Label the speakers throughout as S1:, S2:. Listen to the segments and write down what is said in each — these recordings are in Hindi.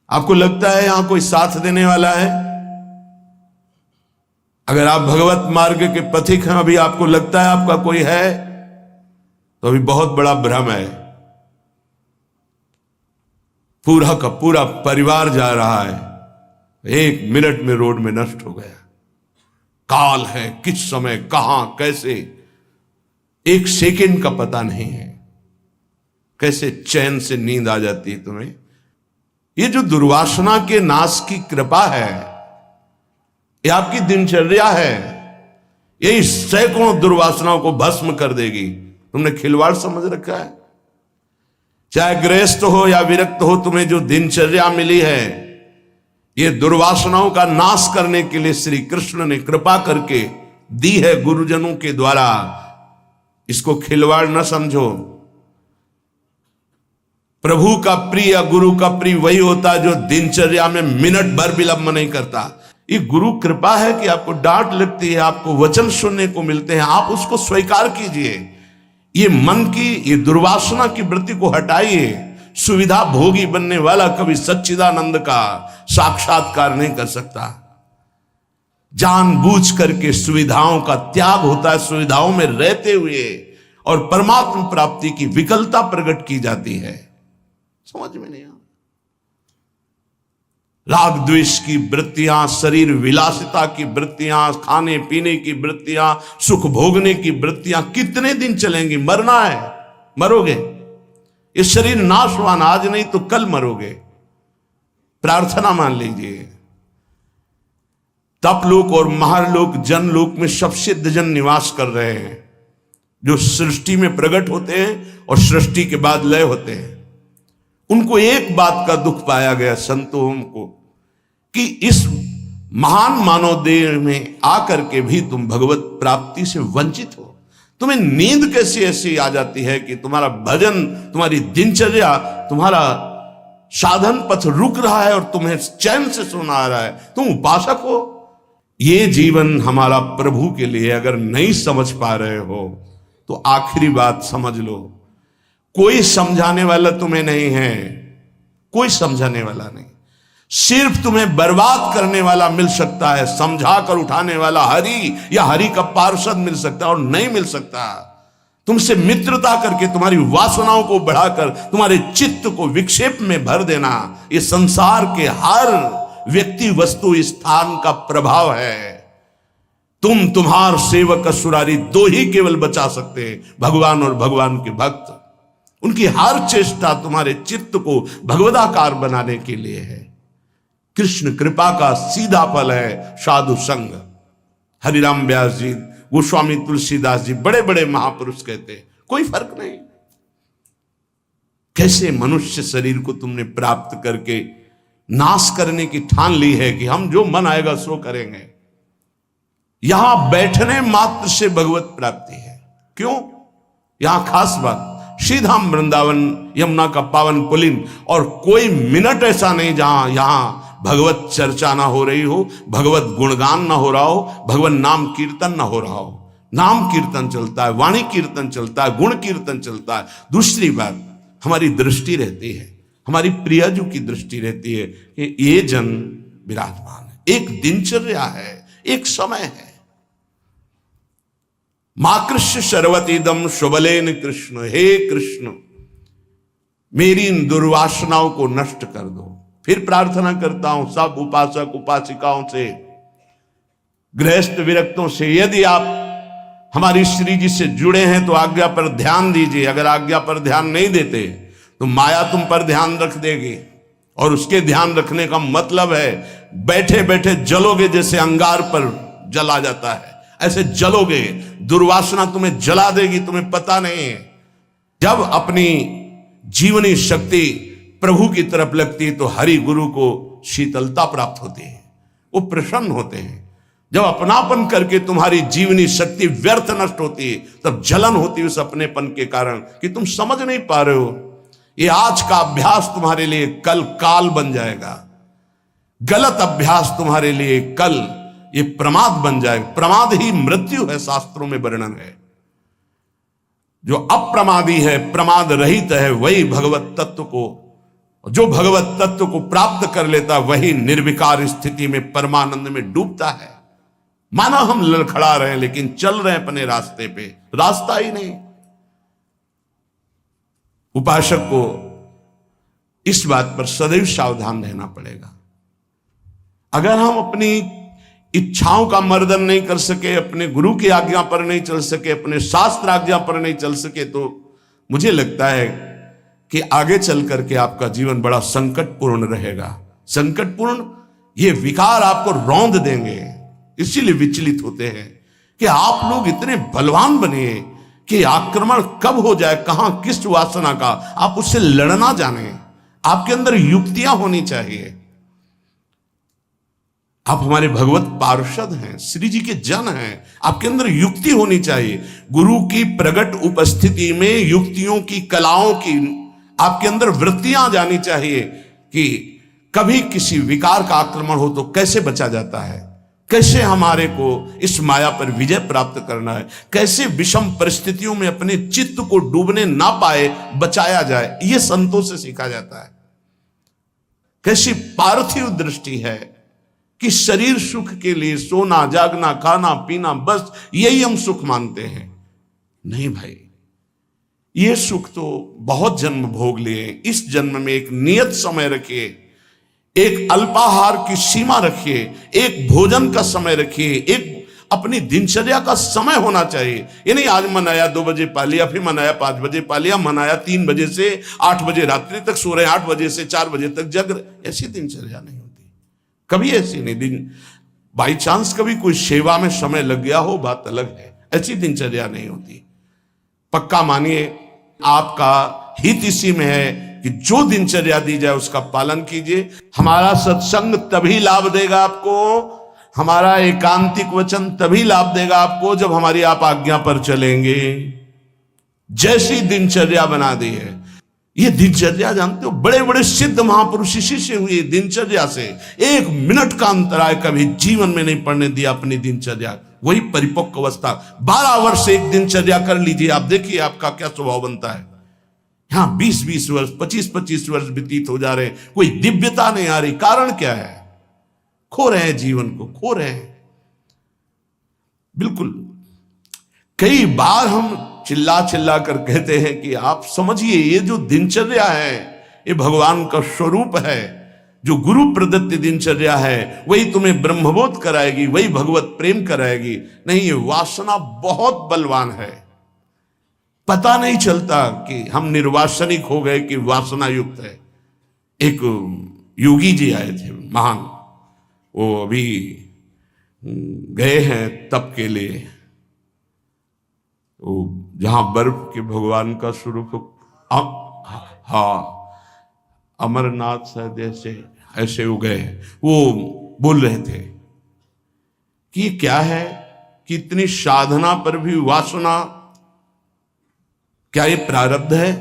S1: आपको लगता है यहां कोई साथ देने वाला है? अगर आप भगवत मार्ग के पथिक हैं, अभी आपको लगता है आपका कोई है, तो अभी बहुत बड़ा भ्रम है। पूरा का पूरा परिवार जा रहा है, 1 मिनट में रोड में नष्ट हो गया। काल है, किस समय कहां कैसे, 1 सेकंड का पता नहीं है। कैसे चैन से नींद आ जाती है तुम्हें? ये जो दुर्वासना के नाश की कृपा है, ये आपकी दिनचर्या है, यही सैकड़ों दुर्वासनाओं को भस्म कर देगी। तुमने खिलवाड़ समझ रखा है। चाहे गृहस्थ हो या विरक्त हो, तुम्हें जो दिनचर्या मिली है, ये दुर्वासनाओं का नाश करने के लिए श्री कृष्ण ने कृपा करके दी है गुरुजनों के द्वारा। इसको खिलवाड़ न समझो। प्रभु का प्रिय या गुरु का प्रिय वही होता है जो दिनचर्या में मिनट भर विलंब नहीं करता। ये गुरु कृपा है कि आपको डांट लगती है, आपको वचन सुनने को मिलते हैं, आप उसको स्वीकार कीजिए। ये मन की, ये दुर्वासना की वृत्ति को हटाइए। सुविधा भोगी बनने वाला कभी सच्चिदानंद का साक्षात्कार नहीं कर सकता। जानबूझ करके सुविधाओं का त्याग होता है, सुविधाओं में रहते हुए, और परमात्मा प्राप्ति की विकलता प्रकट की जाती है। समझ में नहीं आ राग द्वेष की वृत्तियां, शरीर विलासिता की वृत्तियां, खाने पीने की वृत्तियां, सुख भोगने की वृत्तियां कितने दिन चलेंगी? मरना है, मरोगे। ये शरीर नाशवान, आज नहीं तो कल मरोगे। प्रार्थना मान लीजिए। तपलोक और महालोक जनलोक में सब सिद्ध जन निवास कर रहे हैं, जो सृष्टि में प्रकट होते हैं और सृष्टि के बाद लय होते हैं। उनको एक बात का दुख पाया गया, संतों को, कि इस महान मानव देह में आकर के भी तुम भगवत प्राप्ति से वंचित हो। तुम्हें नींद कैसी ऐसी आ जाती है कि तुम्हारा भजन, तुम्हारी दिनचर्या, तुम्हारा साधन पथ रुक रहा है और तुम्हें चैन से सोना आ रहा है। तुम उपासक हो। ये जीवन हमारा प्रभु के लिए अगर नहीं समझ पा रहे हो तो आखिरी बात समझ लो, कोई समझाने वाला तुम्हें नहीं है, कोई समझाने वाला नहीं। सिर्फ तुम्हें बर्बाद करने वाला मिल सकता है, समझा कर उठाने वाला हरि या हरि का पार्षद मिल सकता है, और नहीं मिल सकता। तुमसे मित्रता करके तुम्हारी वासनाओं को बढ़ाकर तुम्हारे चित्त को विक्षेप में भर देना, ये संसार के हर व्यक्ति वस्तु स्थान का प्रभाव है। तुम्हार सेवक असुरारी, 2 ही केवल बचा सकते हैं, भगवान और भगवान के भक्त। उनकी हर चेष्टा तुम्हारे चित्त को भगवदाकार बनाने के लिए है। कृष्ण कृपा का सीधा फल है साधु संग। हरिराम व्यास जी, गोस्वामी तुलसीदास जी, बड़े बड़े महापुरुष कहते हैं, कोई फर्क नहीं। कैसे मनुष्य शरीर को तुमने प्राप्त करके नाश करने की ठान ली है कि हम जो मन आएगा सो करेंगे। यहां बैठने मात्र से भगवत प्राप्ति है। क्यों? यहां खास बात, श्रीधाम वृंदावन यमुना का पावन पुलिन, और कोई मिनट ऐसा नहीं जहां यहां भगवत चर्चा ना हो रही हो, भगवत गुणगान ना हो रहा हो, भगवत नाम कीर्तन ना हो रहा हो। नाम कीर्तन चलता है, वाणी कीर्तन चलता है, गुण कीर्तन चलता है। दूसरी बात, हमारी दृष्टि रहती है, हमारी प्रियजू की दृष्टि रहती है कि ये जन विराजमान है। एक दिनचर्या है, एक समय है। माकृष्य शर्वतीदम शुभलेन कृष्ण, हे कृष्ण मेरी इन दुर्वासनाओं को नष्ट कर दो। फिर प्रार्थना करता हूं सब उपासक उपासिकाओं से, गृहस्थ विरक्तों से, यदि आप हमारी श्री जी से जुड़े हैं तो आज्ञा पर ध्यान दीजिए। अगर आज्ञा पर ध्यान नहीं देते तो माया तुम पर ध्यान रख देगी, और उसके ध्यान रखने का मतलब है बैठे बैठे जलोगे, जैसे अंगार पर जला जाता है ऐसे जलोगे। दुर्वासना तुम्हें जला देगी, तुम्हें पता नहीं है। जब अपनी जीवनी शक्ति प्रभु की तरफ लगती है तो हरि गुरु को शीतलता प्राप्त होती है, वो प्रसन्न होते हैं। जब अपनापन करके तुम्हारी जीवनी शक्ति व्यर्थ नष्ट होती है, तब जलन होती है उस अपनेपन के कारण कि तुम समझ नहीं पा रहे हो। ये आज का अभ्यास तुम्हारे लिए कल काल बन जाएगा। गलत अभ्यास तुम्हारे लिए कल ये प्रमाद बन जाएगा। प्रमाद ही मृत्यु है, शास्त्रों में वर्णन है। जो अप्रमादी है, प्रमाद रहित है, वही भगवत तत्व को जो भगवत तत्व को प्राप्त कर लेता वही निर्विकार स्थिति में परमानंद में डूबता है। माना हम लड़खड़ा रहे हैं लेकिन चल रहे हैं अपने रास्ते पे, रास्ता ही नहीं। उपासक को इस बात पर सदैव सावधान रहना पड़ेगा। अगर हम अपनी इच्छाओं का मर्दन नहीं कर सके, अपने गुरु की आज्ञा पर नहीं चल सके, अपने शास्त्र आज्ञा पर नहीं चल सके, तो मुझे लगता है कि आगे चल करके आपका जीवन बड़ा संकटपूर्ण रहेगा। संकटपूर्ण, ये विकार आपको रौंद देंगे। इसीलिए विचलित होते हैं कि आप लोग इतने बलवान बनिए कि आक्रमण कब हो जाए, कहां किस वासना का, आप उससे लड़ना जाने। आपके अंदर युक्तियां होनी चाहिए। आप हमारे भगवत पार्षद हैं, श्री जी के जन हैं, आपके अंदर युक्ति होनी चाहिए। गुरु की प्रगट उपस्थिति में युक्तियों की, कलाओं की आपके अंदर वृत्तियां जानी चाहिए कि कभी किसी विकार का आक्रमण हो तो कैसे बचा जाता है, कैसे हमारे को इस माया पर विजय प्राप्त करना है, कैसे विषम परिस्थितियों में अपने चित्त को डूबने ना पाए बचाया जाए, यह संतों से सीखा जाता है। कैसी पार्थिव दृष्टि है कि शरीर सुख के लिए सोना, जागना, खाना, पीना, बस यही हम सुख मानते हैं। नहीं भाई, ये सुख तो बहुत जन्म भोग लिए। इस जन्म में एक नियत समय रखिए, एक अल्पाहार की सीमा रखिए, एक भोजन का समय रखिए, एक अपनी दिनचर्या का समय होना चाहिए। ये नहीं आज मनाया 2 बजे पा लिया, फिर मनाया 5 बजे पा लिया, मनाया 3 बजे से 8 बजे रात्रि तक सो रहे, 8 बजे से 4 बजे तक जग रहे। ऐसी दिनचर्या नहीं होती, कभी ऐसी नहीं। दिन बाई चांस कभी कोई सेवा में समय लग गया हो, बात अलग है, ऐसी दिनचर्या नहीं होती। पक्का मानिए, आपका हित इसी में है कि जो दिनचर्या दी जाए उसका पालन कीजिए। हमारा सत्संग तभी लाभ देगा आपको, हमारा एकांतिक वचन तभी लाभ देगा आपको जब हमारी आप आज्ञा पर चलेंगे। जैसी दिनचर्या बना दी है, ये दिनचर्या जानते हो, बड़े बड़े सिद्ध महापुरुष इसी से हुए, दिनचर्या से। 1 मिनट का अंतराय कभी जीवन में नहीं पड़ने दिया अपनी दिनचर्या। वही परिपक्व अवस्था। 12 वर्ष एक दिनचर्या कर लीजिए, आप देखिए आपका क्या स्वभाव बनता है। यहां 20-20 वर्ष, 25-25 वर्ष व्यतीत हो जा रहे हैं, कोई दिव्यता नहीं आ रही। कारण क्या है? खो रहे हैं, जीवन को खो रहे हैं। बिल्कुल, कई बार हम चिल्ला चिल्ला कर कहते हैं कि आप समझिए, ये जो दिनचर्या है ये भगवान का स्वरूप है। जो गुरु प्रदत्त दिनचर्या है वही तुम्हें ब्रह्मबोध कराएगी, वही भगवत प्रेम कराएगी। नहीं, ये वासना बहुत बलवान है। पता नहीं चलता कि हम निर्वासनिक हो गए कि वासना युक्त है। एक योगी जी आए थे महान, वो अभी गए हैं तप के लिए, वो जहां बर्फ के भगवान का स्वरूप, हाँ अमरनाथ शायद ऐसे हो गए हैं। वो बोल रहे थे कि क्या है कि इतनी साधना पर भी वासना, क्या ये प्रारब्ध है?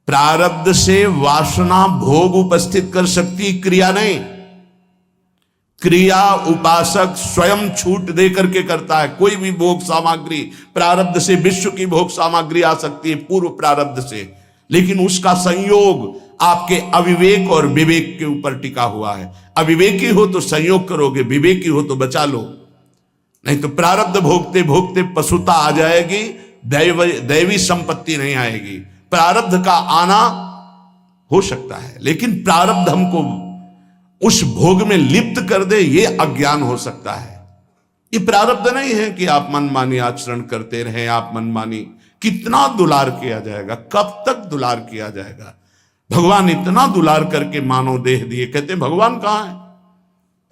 S1: प्रारब्ध से वासना भोग उपस्थित कर सकती, क्रिया नहीं। क्रिया उपासक स्वयं छूट दे करके करता है। कोई भी भोग सामग्री प्रारब्ध से, विश्व की भोग सामग्री आ सकती है पूर्व प्रारब्ध से, लेकिन उसका संयोग आपके अविवेक और विवेक के ऊपर टिका हुआ है। अविवेकी हो तो संयोग करोगे, विवेकी हो तो बचा लो, नहीं तो प्रारब्ध भोगते भोगते पशुता आ जाएगी, दैवी संपत्ति नहीं आएगी। प्रारब्ध का आना हो सकता है, लेकिन प्रारब्ध हमको उस भोग में लिप्त कर दे, ये अज्ञान हो सकता है। ये प्रारब्ध नहीं है कि आप मनमानी आचरण करते रहें, आप मनमानी। कितना दुलार किया जाएगा, कब तक दुलार किया जाएगा? भगवान इतना दुलार करके मानव देह दिए, कहते भगवान कहां है?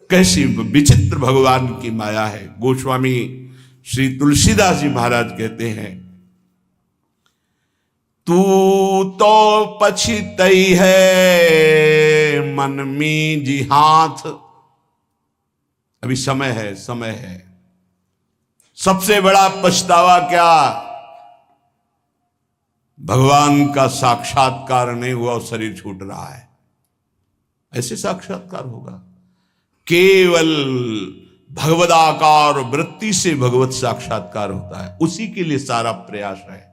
S1: कैसी विचित्र भगवान की माया है। गोस्वामी श्री तुलसीदास जी महाराज कहते हैं, तू तो पछितई है मन में जी हाथ। अभी समय है, समय है। सबसे बड़ा पछतावा क्या? भगवान का साक्षात्कार नहीं हुआ और शरीर छूट रहा है। ऐसे साक्षात्कार होगा? केवल भगवदाकार वृत्ति से भगवत साक्षात्कार होता है, उसी के लिए सारा प्रयास है।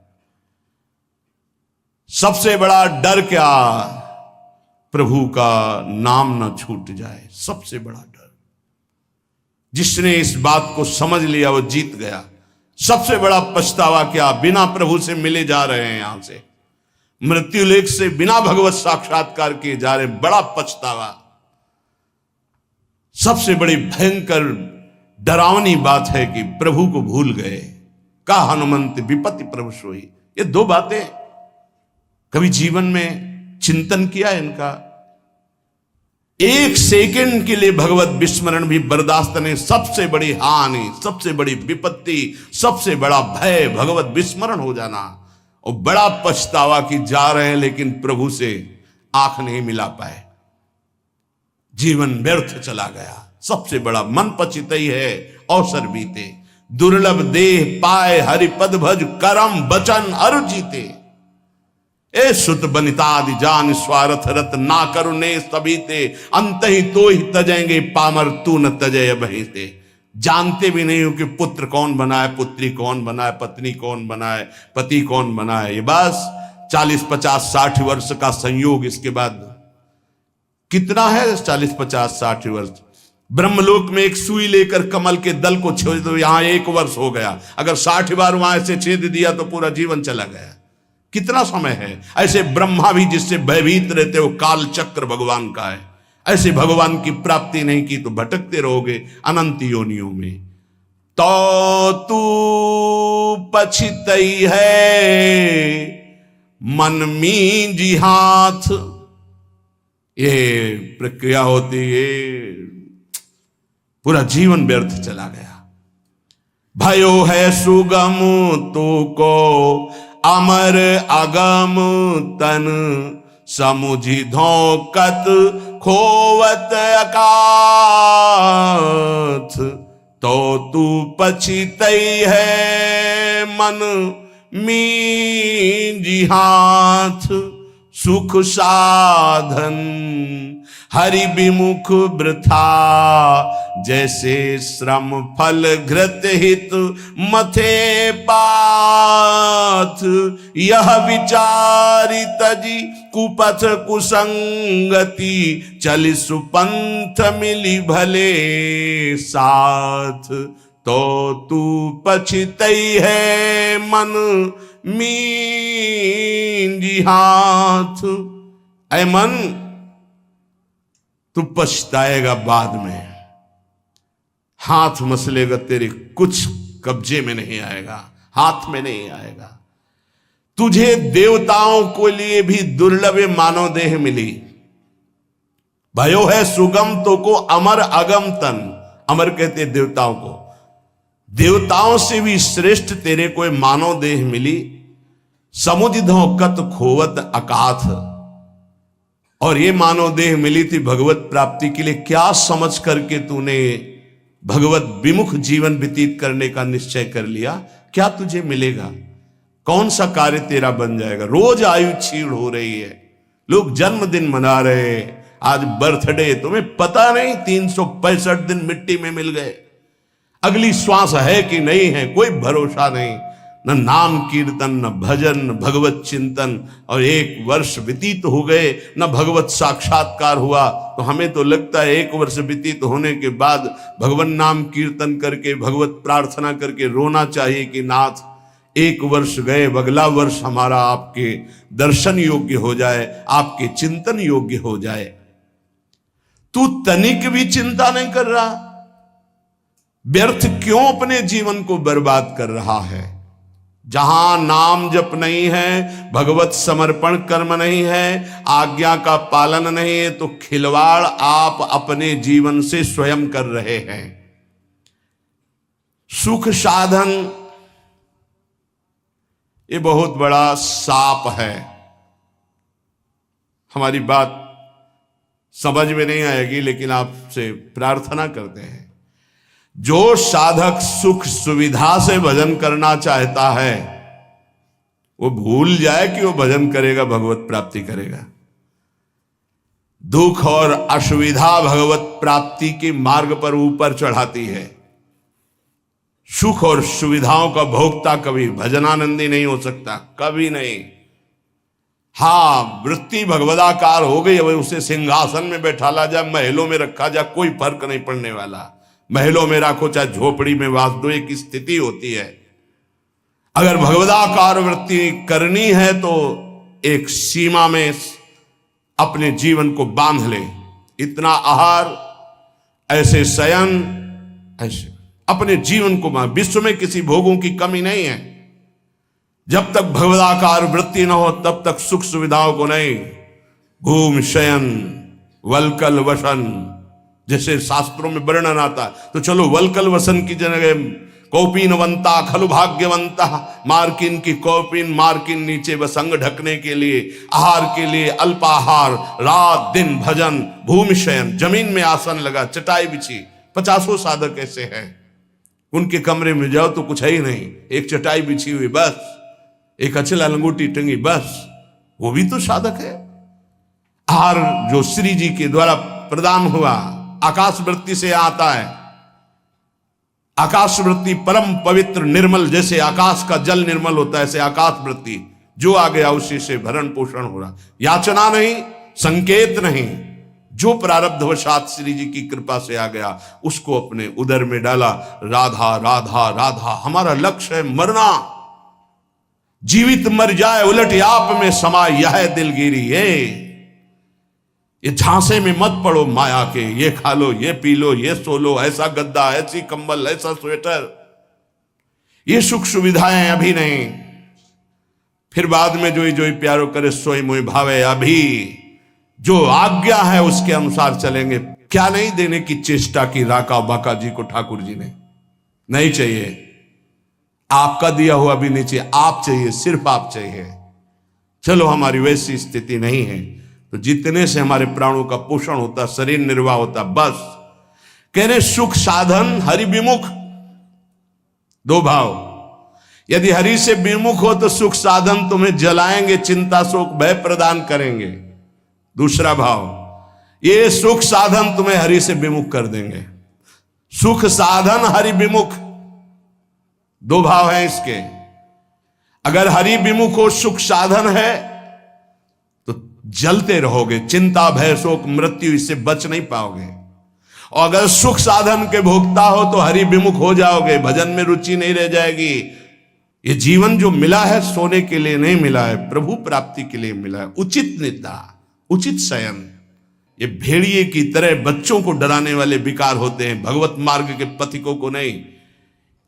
S1: सबसे बड़ा डर क्या? प्रभु का नाम न छूट जाए, सबसे बड़ा डर। जिसने इस बात को समझ लिया वो जीत गया। सबसे बड़ा पछतावा क्या, बिना प्रभु से मिले जा रहे हैं, यहां से मृत्यु लेख से बिना भगवत साक्षात्कार किए जा रहे हैं, बड़ा पछतावा। सबसे बड़ी भयंकर डरावनी बात है कि प्रभु को भूल गए। का हनुमंत विपत्ति प्रभु सोई, ये दो बातें कभी जीवन में चिंतन किया इनका? एक सेकंड के लिए भगवत विस्मरण भी बर्दाश्त नहीं। सबसे बड़ी हानि, सबसे बड़ी विपत्ति, सबसे बड़ा भय भगवत विस्मरण हो जाना। और बड़ा पछतावा कि जा रहे हैं लेकिन प्रभु से आंख नहीं मिला पाए, जीवन व्यर्थ चला गया। सबसे बड़ा मन पचितई है अवसर बीते, दुर्लभ देह पाए हरिपद भज करम बचन अरु जीते। ए सुत बनितादि जान स्वार्थ रत ना करुणे सबीते, अंत ही तो ही तजेंगे पामर तू न तजय बहीते। जानते भी नहीं हो कि पुत्र कौन बनाए, पुत्री कौन बनाए, पत्नी कौन बनाए, पति कौन बनाए। ये बस 40, 50, 60 वर्ष का संयोग, इसके बाद कितना है 40, 50, 60 वर्ष। ब्रह्मलोक में एक सुई लेकर कमल के दल को छेद दो, यहां 1 वर्ष हो गया। अगर 60 बार वहां से छेद दिया तो पूरा जीवन चला गया। कितना समय है। ऐसे ब्रह्मा भी जिससे भयभीत रहते हो, काल चक्र भगवान का है। ऐसे भगवान की प्राप्ति नहीं की तो भटकते रहोगे अनंत योनियों में। तो तू पछितई है मन मींजी हाथ, ये प्रक्रिया होती है, पूरा जीवन व्यर्थ चला गया। भयो है सुगम तो को अमर अगम तन, समुझी धोकत खोवत अकाथ। तो तू पछितई है मन मींजी हाथ, सुख साधन हरि विमुख वृथा। जैसे श्रम फल घृत हित मथे पाथ, यह विचारी तजी कुपथ कुसंगति। चलि सुपंथ मिली भले साथ, तो तू पछितई है मन मींजी हाथ। ऐ मन, तू पछताएगा बाद में, हाथ मसलेगा, तेरे कुछ कब्जे में नहीं आएगा, हाथ में नहीं आएगा। तुझे देवताओं को लिए भी दुर्लभ मानव देह मिली। भयो है सुगम तो को अमर अगम तन, अमर कहते देवताओं को। देवताओं से भी श्रेष्ठ तेरे को मानव देह मिली। समुझ धोकत खोवत अकाथ, और ये मानव देह मिली थी भगवत प्राप्ति के लिए। क्या समझ करके तूने भगवत विमुख जीवन व्यतीत करने का निश्चय कर लिया? क्या तुझे मिलेगा? कौन सा कार्य तेरा बन जाएगा? रोज आयु क्षीण हो रही है, लोग जन्मदिन मना रहे हैं, आज बर्थडे, तुम्हें पता नहीं 365 दिन मिट्टी में मिल गए। अगली श्वास है कि नहीं है कोई भरोसा नहीं। न नाम कीर्तन, न भजन, न भगवत चिंतन, और 1 वर्ष व्यतीत हो गए, न भगवत साक्षात्कार हुआ। तो हमें तो लगता है 1 वर्ष व्यतीत होने के बाद भगवान नाम कीर्तन करके, भगवत प्रार्थना करके रोना चाहिए कि नाथ 1 वर्ष गए, अगला वर्ष हमारा आपके दर्शन योग्य हो जाए, आपके चिंतन योग्य हो जाए। तू तनिक भी चिंता नहीं कर रहा, व्यर्थ क्यों अपने जीवन को बर्बाद कर रहा है? जहां नाम जप नहीं है, भगवत समर्पण कर्म नहीं है, आज्ञा का पालन नहीं है, तो खिलवाड़ आप अपने जीवन से स्वयं कर रहे हैं। सुख साधन ये बहुत बड़ा साप है। हमारी बात समझ में नहीं आएगी, लेकिन आपसे प्रार्थना करते हैं, जो साधक सुख सुविधा से भजन करना चाहता है वो भूल जाए कि वो भजन करेगा, भगवत प्राप्ति करेगा। दुख और असुविधा भगवत प्राप्ति के मार्ग पर ऊपर चढ़ाती है। सुख और सुविधाओं का भोक्ता कभी भजनानंदी नहीं हो सकता, कभी नहीं। हाँ, वृत्ति भगवदाकार हो गई, अब उसे सिंहासन में बैठाला जाए, महलों में रखा जाए, कोई फर्क नहीं पड़ने वाला। महलों में रखो चाहे झोपड़ी में वास दो, एक स्थिति होती है। अगर भगवदाकार वृत्ति करनी है तो एक सीमा में अपने जीवन को बांध ले। इतना आहार, ऐसे शयन, ऐसे अपने जीवन को बांध। विश्व में किसी भोगों की कमी नहीं है। जब तक भगवदाकार वृत्ति न हो तब तक सुख सुविधाओं को नहीं। भूम शयन वलकल वसन, जैसे शास्त्रों में वर्णन आता, तो चलो वलकल वसन की जगह कौपीनवंता खलु भाग्यवंता, मार्किन की कौपीन, मार्किन नीचे वसंग ढकने के लिए, आहार के लिए अल्पाहार, रात दिन भजन, भूमि शयन, जमीन में आसन लगा, चटाई बिछी। 50 साधक ऐसे हैं, उनके कमरे में जाओ तो कुछ है ही नहीं, एक चटाई बिछी हुई बस, एक अचला लंगोटी टंगी बस, वो भी तो साधक है। आहार जो श्री जी के द्वारा प्रदान हुआ आकाश वृत्ति से आता है। आकाश वृत्ति परम पवित्र निर्मल, जैसे आकाश का जल निर्मल होता है, ऐसे आकाश वृत्ति जो आ गया उसी से भरण पोषण हो रहा। याचना नहीं, संकेत नहीं, जो प्रारब्धवशात श्री जी की कृपा से आ गया उसको अपने उदर में डाला। राधा राधा राधा हमारा लक्ष्य है, मरना, जीवित मर जाए उलट आप में समाये यह दिलगिरी है। ये झांसे में मत पड़ो माया के, ये खा लो, ये पी लो, ये सो लो, ऐसा गद्दा, ऐसी कंबल, ऐसा स्वेटर, ये सुख सुविधाएं अभी नहीं, फिर बाद में जोई जोई प्यारो करे सोई मोई भावे। अभी जो आज्ञा है उसके अनुसार चलेंगे। क्या नहीं देने की चेष्टा की राका बाका जी को ठाकुर जी ने? नहीं चाहिए, आपका दिया हुआ भी नहीं चाहिए, आप चाहिए, सिर्फ आप चाहिए। चलो हमारी वैसी स्थिति नहीं है तो जितने से हमारे प्राणों का पोषण होता, शरीर निर्वाह होता, बस। कह रहे सुख साधन हरि विमुख, दो भाव। यदि हरि से विमुख हो तो सुख साधन तुम्हें जलाएंगे, चिंता शोक भय प्रदान करेंगे। दूसरा भाव, ये सुख साधन तुम्हें हरि से विमुख कर देंगे। सुख साधन हरि विमुख, दो भाव हैं इसके। अगर हरि विमुख हो, सुख साधन है तो जलते रहोगे, चिंता भय शोक मृत्यु इससे बच नहीं पाओगे। और अगर सुख साधन के भोक्ता हो तो हरि विमुख हो जाओगे, भजन में रुचि नहीं रह जाएगी। ये जीवन जो मिला है सोने के लिए नहीं मिला है, प्रभु प्राप्ति के लिए मिला है। उचित निद्रा, उचित शयन। ये भेड़िए की तरह बच्चों को डराने वाले विकार होते हैं, भगवत मार्ग के पथिकों को नहीं।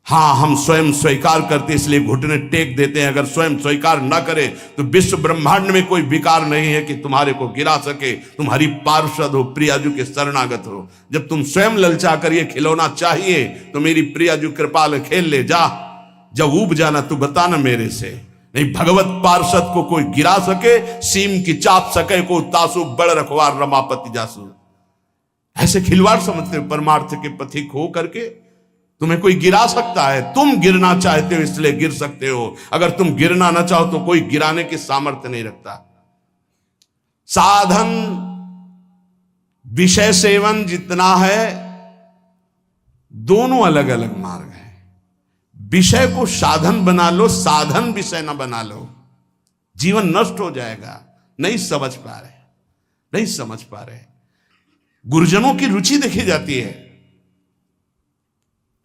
S1: हाँ, हम स्वयं स्वीकार करते इसलिए घुटने टेक देते हैं। अगर स्वयं स्वीकार ना करें तो विश्व ब्रह्मांड में कोई विकार नहीं है कि तुम्हारे को गिरा सके। तुम हरि पार्षद हो, प्रियाजू के शरणागत हो। जब तुम स्वयं ललचा कर ये खिलौना चाहिए तो मेरी प्रियाजू कृपाल खेल ले जा। जब ऊब जाना तू बताना मेरे से। नहीं, भगवत पार्षद को कोई गिरा सके, सीम की चाप सके को तासु बड़ रखवार रमापति जासु। ऐसे खिलवाड़ समझते हो परमार्थ के पथिक हो करके? तुम्हें कोई गिरा सकता है, तुम गिरना चाहते हो इसलिए गिर सकते हो। अगर तुम गिरना ना चाहो तो कोई गिराने की सामर्थ्य नहीं रखता। साधन विषय सेवन जितना है, दोनों अलग अलग मार्ग है। विषय को साधन बना लो, साधन विषय ना बना लो, जीवन नष्ट हो जाएगा। नहीं समझ पा रहे, नहीं समझ पा रहे। गुरुजनों की रुचि देखी जाती है।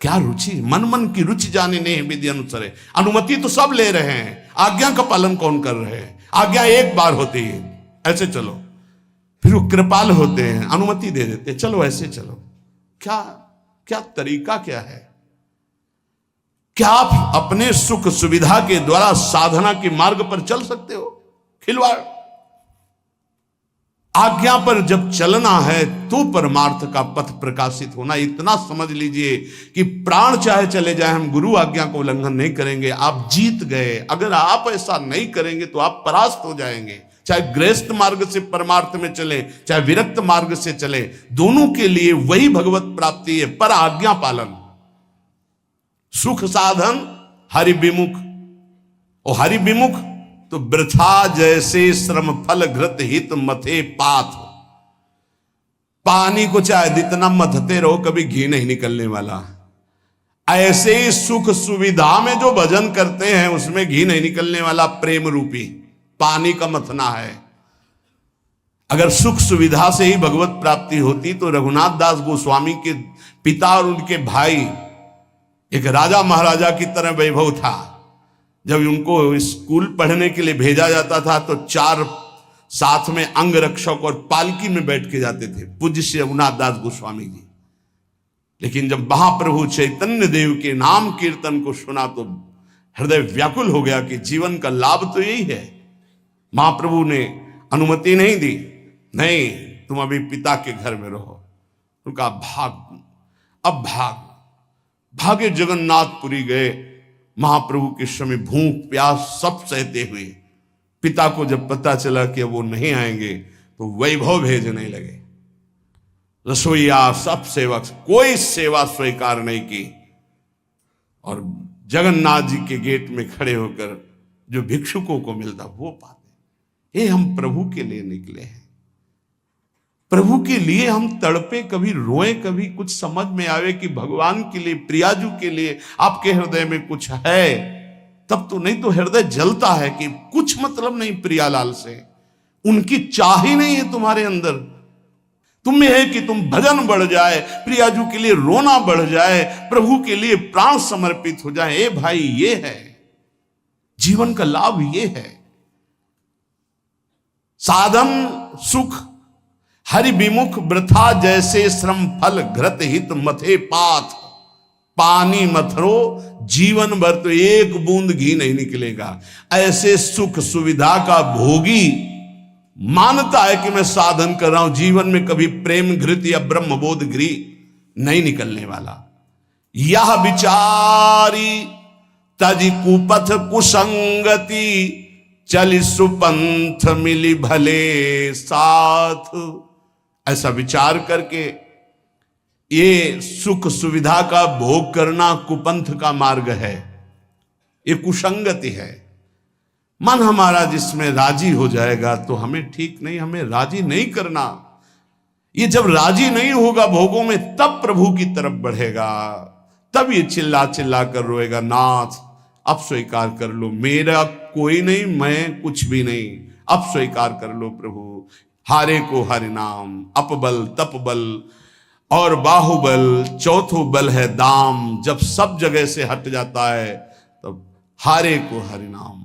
S1: क्या रुचि? मन मन की रुचि जाने नहीं विधि अनुसार। अनुमति तो सब ले रहे हैं, आज्ञा का पालन कौन कर रहे हैं? आज्ञा एक बार होती है, ऐसे चलो। फिर वो कृपाल होते हैं, अनुमति दे देते, चलो ऐसे चलो। क्या क्या तरीका क्या है? क्या आप अपने सुख सुविधा के द्वारा साधना के मार्ग पर चल सकते हो? खिलवाड़। आज्ञा पर जब चलना है तो परमार्थ का पथ प्रकाशित होना। इतना समझ लीजिए कि प्राण चाहे चले जाए, हम गुरु आज्ञा को उल्लंघन नहीं करेंगे। आप जीत गए। अगर आप ऐसा नहीं करेंगे तो आप परास्त हो जाएंगे। चाहे गृहस्थ मार्ग से परमार्थ में चले, चाहे विरक्त मार्ग से चले, दोनों के लिए वही भगवत प्राप्ति है, पर आज्ञा पालन। सुख साधन हरि विमुख, और हरि विमुख तो वृथा जैसे श्रम फल घृत हित मथे पाथ। पानी को चाहे जितना मथते रहो कभी घी नहीं निकलने वाला। ऐसे ही सुख सुविधा में जो भजन करते हैं उसमें घी नहीं निकलने वाला। प्रेम रूपी पानी का मथना है। अगर सुख सुविधा से ही भगवत प्राप्ति होती तो रघुनाथ दास गोस्वामी के पिता और उनके भाई एक राजा महाराजा की तरह वैभव था। जब उनको स्कूल पढ़ने के लिए भेजा जाता था तो 4 साथ में अंग रक्षक और पालकी में बैठ के जाते थे, पूज्य श्री रघुनाथ दास गोस्वामी जी। लेकिन जब महाप्रभु चैतन्य देव के नाम कीर्तन को सुना तो हृदय व्याकुल हो गया कि जीवन का लाभ तो यही है। महाप्रभु ने अनुमति नहीं दी, नहीं तुम अभी पिता के घर में रहो। उनका अब भागे जगन्नाथपुरी गए। महाप्रभु के समय भूख प्यास सब सहते हुए पिता को जब पता चला कि अब वो नहीं आएंगे तो वैभव भेजने लगे। रसोईया सब सेवक, कोई सेवा स्वीकार नहीं की और जगन्नाथ जी के गेट में खड़े होकर जो भिक्षुकों को मिलता वो पाते। ये हम प्रभु के लिए निकले हैं, प्रभु के लिए हम तड़पे, कभी रोए, कभी कुछ समझ में आवे कि भगवान के लिए, प्रियाजू के लिए आपके हृदय में कुछ है, तब तो। नहीं तो हृदय जलता है कि कुछ मतलब नहीं प्रियालाल से, उनकी चाह ही नहीं है तुम्हारे अंदर। तुम्हें है कि तुम भजन बढ़ जाए, प्रियाजू के लिए रोना बढ़ जाए, प्रभु के लिए प्राण समर्पित हो जाए। ए भाई, ये है जीवन का लाभ, ये है साधन सुख हरि विमुख वृथा जैसे श्रम फल घृत हित मथे पाथ। पानी मथरो जीवन भर तो एक बूंद घी नहीं निकलेगा। ऐसे सुख सुविधा का भोगी मानता है कि मैं साधन कर रहा हूं, जीवन में कभी प्रेम घृत या ब्रह्मबोध घी नहीं निकलने वाला। यह विचारी तज कुपथ कुसंगति चली सुपंथ मिली भले साथ। ऐसा विचार करके ये सुख सुविधा का भोग करना कुपंथ का मार्ग है, ये कुसंगति है। मन हमारा जिसमें राजी हो जाएगा तो हमें ठीक नहीं, हमें राजी नहीं करना। ये जब राजी नहीं होगा भोगों में तब प्रभु की तरफ बढ़ेगा, तब ये चिल्ला चिल्ला कर रोएगा, नाथ अब स्वीकार कर लो, मेरा कोई नहीं, मैं कुछ भी नहीं, अब स्वीकार कर लो प्रभु। हारे को हरि नाम, अपबल तपबल और बाहुबल, चौथो बल है दाम। जब सब जगह से हट जाता है तब हारे को हरि नाम।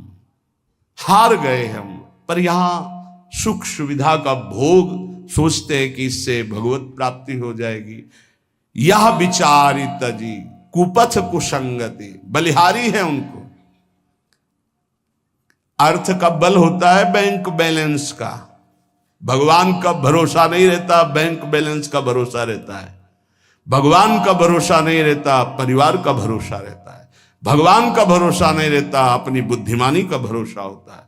S1: हार गए हम, पर यहां सुख सुविधा का भोग सोचते हैं कि इससे भगवत प्राप्ति हो जाएगी। यह विचारी तजी कुपथ कुसंगति, बलिहारी है उनको। अर्थ का बल होता है बैंक बैलेंस का, भगवान का भरोसा नहीं रहता, बैंक बैलेंस का भरोसा रहता है। भगवान का भरोसा नहीं रहता, परिवार का भरोसा रहता है। भगवान का भरोसा नहीं रहता, अपनी बुद्धिमानी का भरोसा होता है।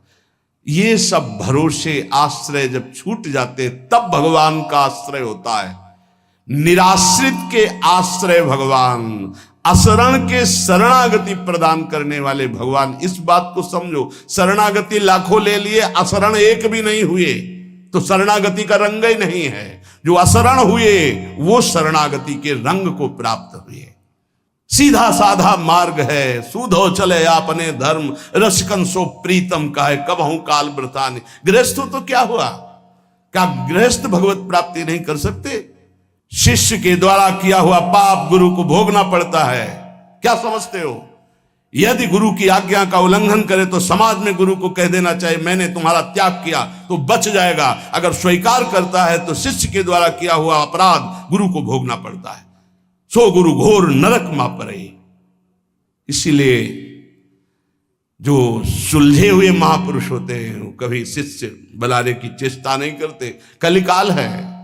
S1: ये सब भरोसे आश्रय जब छूट जाते तब भगवान का आश्रय होता है। निराश्रित के आश्रय भगवान, असरण के शरणागति प्रदान करने वाले भगवान। इस बात को समझो, शरणागति लाखों ले लिए, असरण एक भी नहीं हुए तो शरणागति का रंग ही नहीं है। जो असरण हुए वो शरणागति के रंग को प्राप्त हुए। सीधा साधा मार्ग है, सूधो चले आपने धर्म, रसिकन सो प्रीतम का है, कब हूं काल व्रतानि। गृहस्थ तो क्या हुआ, क्या गृहस्थ भगवत प्राप्ति नहीं कर सकते? शिष्य के द्वारा किया हुआ पाप गुरु को भोगना पड़ता है। क्या समझते हो? यदि गुरु की आज्ञा का उल्लंघन करे तो समाज में गुरु को कह देना चाहिए मैंने तुम्हारा त्याग किया, तो बच जाएगा। अगर स्वीकार करता है तो शिष्य के द्वारा किया हुआ अपराध गुरु को भोगना पड़ता है। सो गुरु घोर नरक मा परे। इसीलिए जो सुलझे हुए महापुरुष होते हैं वो कभी शिष्य बलारे की चेष्टा नहीं करते। कलिकाल है,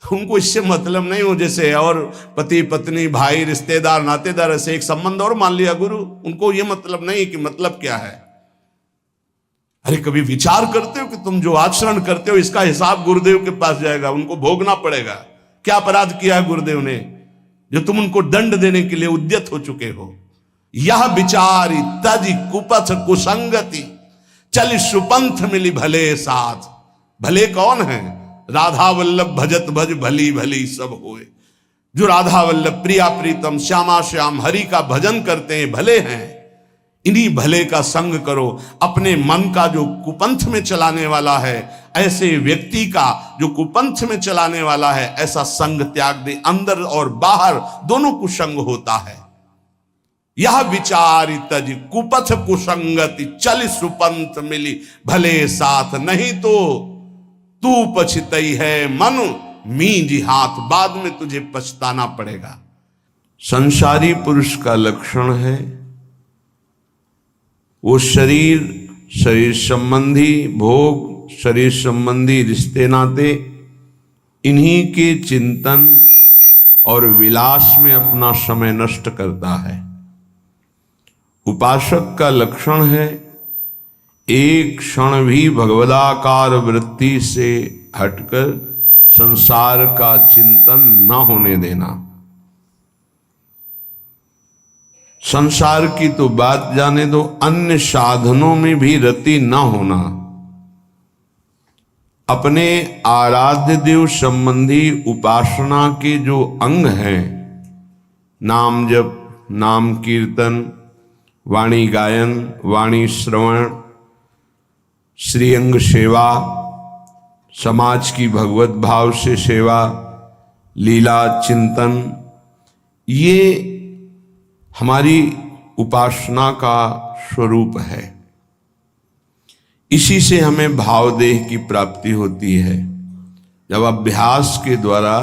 S1: उनको इससे मतलब नहीं हो। जैसे और पति पत्नी भाई रिश्तेदार नातेदार ऐसे एक संबंध और मान लिया गुरु, उनको ये मतलब नहीं कि मतलब क्या है। अरे कभी विचार करते हो कि तुम जो आचरण करते हो इसका हिसाब गुरुदेव के पास जाएगा, उनको भोगना पड़ेगा। क्या अपराध किया है गुरुदेव ने जो तुम उनको दंड देने के लिए उद्यत हो चुके हो? यह विचारी तज कुपथ कुसंगति चल सुपंथ मिली भले साथ। भले कौन है? राधा वल्लभ भजत भज भली भली सब होए। जो राधा वल्लभ प्रिया प्रीतम श्यामा श्याम हरि का भजन करते हैं भले हैं। इन्हीं भले का संग करो। अपने मन का जो कुपंथ में चलाने वाला है, ऐसे व्यक्ति का जो कुपंथ में चलाने वाला है, ऐसा संग त्याग दे। अंदर और बाहर दोनों कुसंग होता है। यह विचार तज कुपथ कुसंगति, चल सुपंथ मिली भले साथ, नहीं तो तू पछतई है मन मींज हाथ, बाद में तुझे पछताना पड़ेगा। संसारी पुरुष का लक्षण है वो शरीर संबंधी भोग, शरीर संबंधी रिश्ते नाते, इन्हीं के चिंतन और विलास में अपना समय नष्ट करता है। उपासक का लक्षण है एक क्षण भी भगवदाकार वृत्ति से हटकर संसार का चिंतन न होने देना। संसार की तो बात जाने दो, अन्य साधनों में भी रति न होना। अपने आराध्य देव संबंधी उपासना के जो अंग हैं, नाम जप, नाम कीर्तन, वाणी गायन, वाणी श्रवण, श्रीअंग सेवा, समाज की भगवत भाव से सेवा, लीला चिंतन, ये हमारी उपासना का स्वरूप है। इसी से हमें भाव देह की प्राप्ति होती है। जब अभ्यास के द्वारा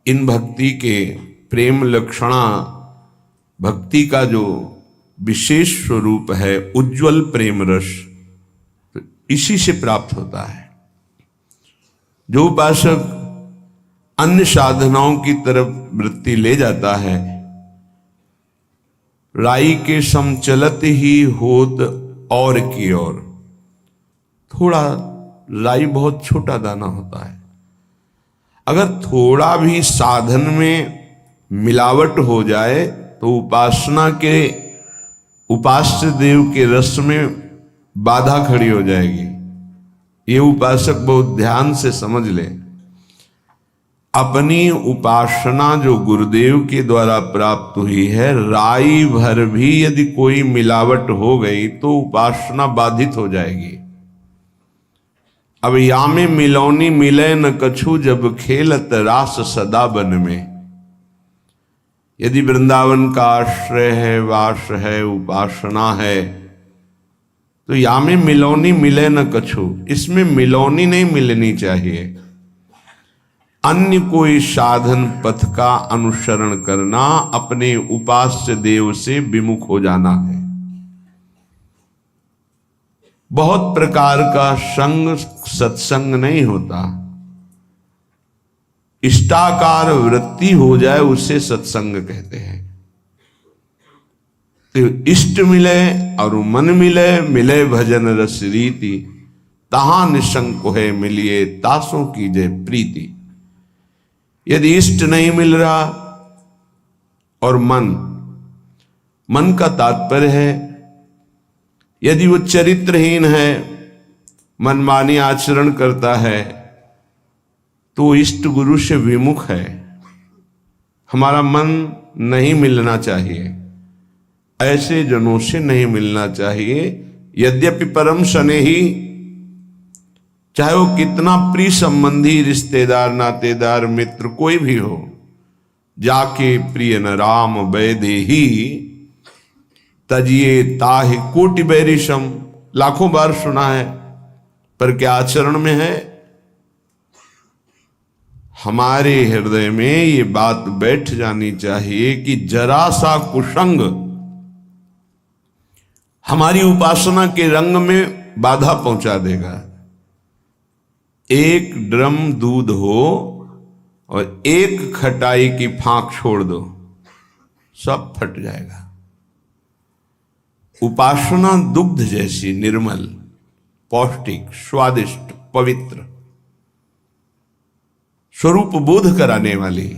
S1: इन भक्ति के प्रेम लक्षणा, भक्ति का जो विशेष स्वरूप है उज्जवल प्रेम रस, तो इसी से प्राप्त होता है। जो उपासक अन्य साधनाओं की तरफ वृत्ति ले जाता है, राई के समचलत ही होत और की ओर। थोड़ा राई बहुत छोटा दाना होता है, अगर थोड़ा भी साधन में मिलावट हो जाए तो उपासना के उपास्य देव के रस में बाधा खड़ी हो जाएगी। ये उपासक बहुत ध्यान से समझ ले। अपनी उपासना जो गुरुदेव के द्वारा प्राप्त हुई है, राई भर भी यदि कोई मिलावट हो गई तो उपासना बाधित हो जाएगी। अब या में मिलौनी मिले न कछु, जब खेलत रास सदा बन में। यदि वृंदावन का आश्रय है, वास है, उपासना है, तो या में मिलौनी मिले न कछु, इसमें मिलौनी नहीं मिलनी चाहिए। अन्य कोई साधन पथ का अनुसरण करना अपने उपास्य देव से विमुख हो जाना है। बहुत प्रकार का संग सत्संग नहीं होता, इष्टाकार वृत्ति हो जाए उसे सत्संग कहते हैं। तो इष्ट मिले और मन मिले, मिले भजन रस रीति, तहां निशंक है मिलिए तासों की जय प्रीति। यदि इष्ट नहीं मिल रहा और मन का तात्पर्य है यदि वो चरित्रहीन है, मनमानी आचरण करता है, तो इष्ट गुरु से विमुख है। हमारा मन नहीं मिलना चाहिए, ऐसे जनों से नहीं मिलना चाहिए। यद्यपि परम स्नेही, चाहे वो कितना प्रिय संबंधी, रिश्तेदार, नातेदार, मित्र कोई भी हो, जाके प्रिय न राम वैदेही तजिए ताहि कोटि बैरिशम, लाखों बार सुना है, पर क्या आचरण में है? हमारे हृदय में ये बात बैठ जानी चाहिए कि जरा सा कुसंग हमारी उपासना के रंग में बाधा पहुंचा देगा। एक ड्रम दूध हो और एक खटाई की फांक छोड़ दो, सब फट जाएगा। उपासना दुग्ध जैसी निर्मल, पौष्टिक, स्वादिष्ट, पवित्र, स्वरूप बोध कराने वाली।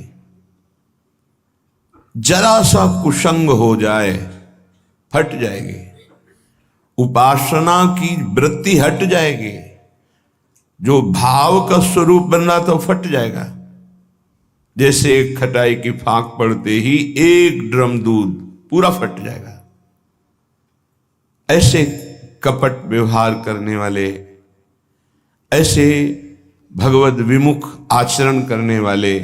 S1: जरा सा कुसंग हो जाए फट जाएगी, उपासना की वृत्ति हट जाएगी। जो भाव का स्वरूप बन रहा था वो फट जाएगा। जैसे एक खटाई की फांक पड़ते ही एक ड्रम दूध पूरा फट जाएगा। ऐसे कपट व्यवहार करने वाले, ऐसे भगवद विमुख आचरण करने वाले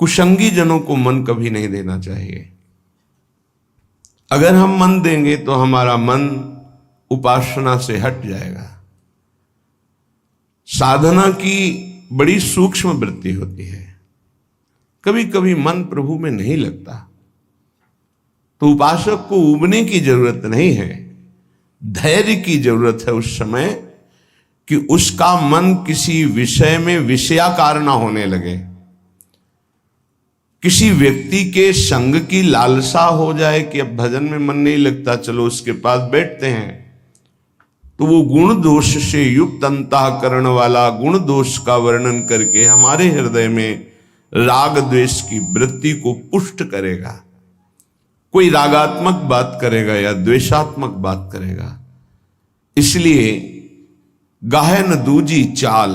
S1: कुसंगी जनों को मन कभी नहीं देना चाहिए। अगर हम मन देंगे तो हमारा मन उपासना से हट जाएगा। साधना की बड़ी सूक्ष्म वृत्ति होती है। कभी कभी मन प्रभु में नहीं लगता तो उपासक को उबने की जरूरत नहीं है, धैर्य की जरूरत है उस समय कि उसका मन किसी विषय में विषयाकार ना होने लगे, किसी व्यक्ति के संग की लालसा हो जाए कि अब भजन में मन नहीं लगता, चलो उसके पास बैठते हैं, तो वो गुण दोष से युक्त अंतःकरण वाला गुण दोष का वर्णन करके हमारे हृदय में राग द्वेष की वृत्ति को पुष्ट करेगा। कोई रागात्मक बात करेगा या द्वेषात्मक बात करेगा। इसलिए गाहे न दूजी चाल।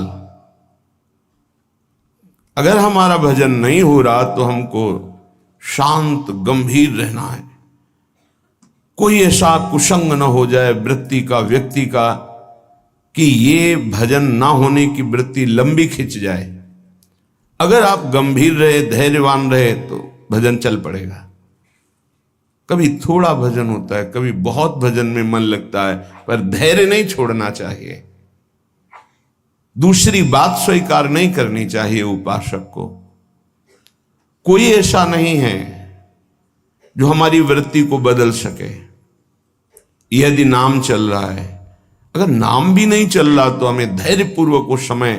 S1: अगर हमारा भजन नहीं हो रहा तो हमको शांत गंभीर रहना है। कोई ऐसा कुसंग न हो जाए वृत्ति का, व्यक्ति का, कि ये भजन ना होने की वृत्ति लंबी खिंच जाए। अगर आप गंभीर रहे, धैर्यवान रहे तो भजन चल पड़ेगा। कभी थोड़ा भजन होता है, कभी बहुत भजन में मन लगता है, पर धैर्य नहीं छोड़ना चाहिए। दूसरी बात स्वीकार नहीं करनी चाहिए उपासक को। कोई ऐसा नहीं है जो हमारी वृत्ति को बदल सके। यदि नाम चल रहा है, अगर नाम भी नहीं चल रहा तो हमें धैर्यपूर्वक उस समय,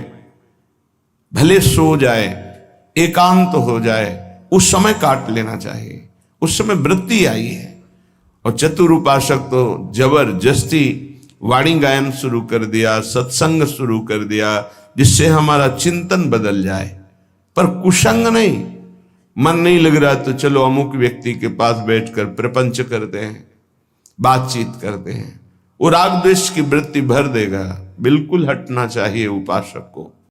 S1: भले सो जाए, एकांत हो जाए, उस समय काट लेना चाहिए। उस समय वृत्ति आई है। और चतुर उपासक तो जबरदस्ती वाणी गायन शुरू कर दिया, सत्संग शुरू कर दिया, जिससे हमारा चिंतन बदल जाए। पर कुसंग नहीं। मन नहीं लग रहा तो चलो अमुक व्यक्ति के पास बैठकर प्रपंच करते हैं, बातचीत करते हैं। वो राग द्वेष की वृत्ति भर देगा। बिल्कुल हटना चाहिए उपासक को।